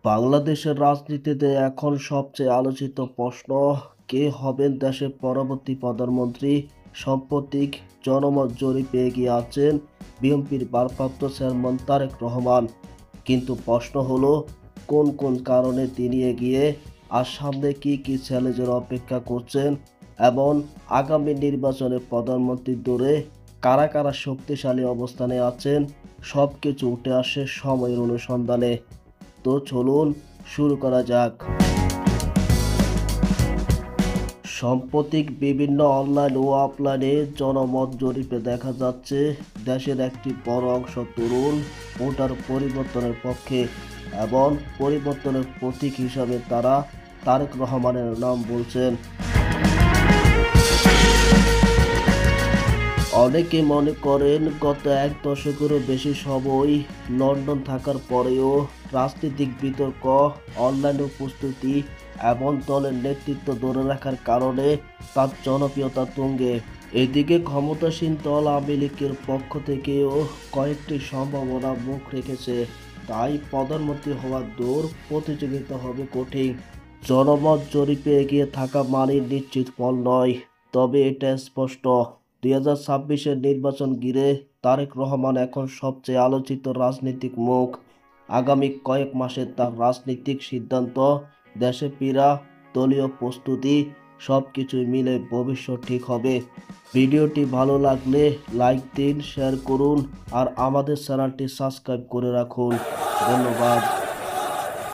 বাংলাদেশের রাজনীতিতে এখন সবচেয়ে আলোচিত প্রশ্ন, কে হবেন দেশের পরবর্তী প্রধানমন্ত্রী। সাম্প্রতিক জনমত জরিপে এগিয়ে আছেন বিএনপির ভারপ্রাপ্ত চেয়ারম্যান তারেক রহমান। কিন্তু প্রশ্ন হলো, কোন কোন কারণে তিনি এগিয়ে, আর সামনে কি কি চ্যালেঞ্জের অপেক্ষা করছেন, এবং আগামী নির্বাচনে প্রধানমন্ত্রীর দৌড়ে কারা কারা শক্তিশালী অবস্থানে আছেন, সব কিছু উঠে আসে সময়ের অনুসন্ধানে। তো চলুন শুরু করা যাক। সাম্প্রতিক বিভিন্ন অনলাইন ও অফলাইনে জনমত জরিপে দেখা যাচ্ছে দেশের একটি বড় অংশ তরুণ ভোটার পরিবর্তনের পক্ষে, এবং পরিবর্তনের প্রতীক হিসাবে তারা তারেক রহমানের নাম বলছেন। অনেকে মনে করেন গত এক দশকেরও বেশি সময় লন্ডন থাকার পরেও রাজনৈতিক বিতর্ক, অনলাইন উপস্থিতি এবং দলের নেতৃত্ব ধরে রাখার কারণে তার জনপ্রিয়তা তুঙ্গে। এদিকে ক্ষমতাসীন দল আওয়ামী লীগের পক্ষ থেকেও কয়েকটি সম্ভাবনা মুখ রেখেছে, তাই প্রধানমন্ত্রী হওয়ার দৌড় প্রতিযোগিতা হবে কঠিন। জনমত জরিপে এগিয়ে থাকা মানে নিশ্চিত ফল নয়, তবে এটা স্পষ্ট 2026-এর নির্বাচন ঘিরে তারেক রহমান এখন সবচেয়ে আলোচিত রাজনৈতিক মুখ। আগামী কয়েক মাসে তার রাজনৈতিক সিদ্ধান্ত, দেশে ফেরা, দলীয় প্রস্তুতি সব কিছুই মিলে ভবিষ্যৎ ঠিক হবে। ভিডিওটি ভালো লাগলে লাইক দিন, শেয়ার করুন আর আমাদের চ্যানেলটি সাবস্ক্রাইব করে রাখুন। ধন্যবাদ।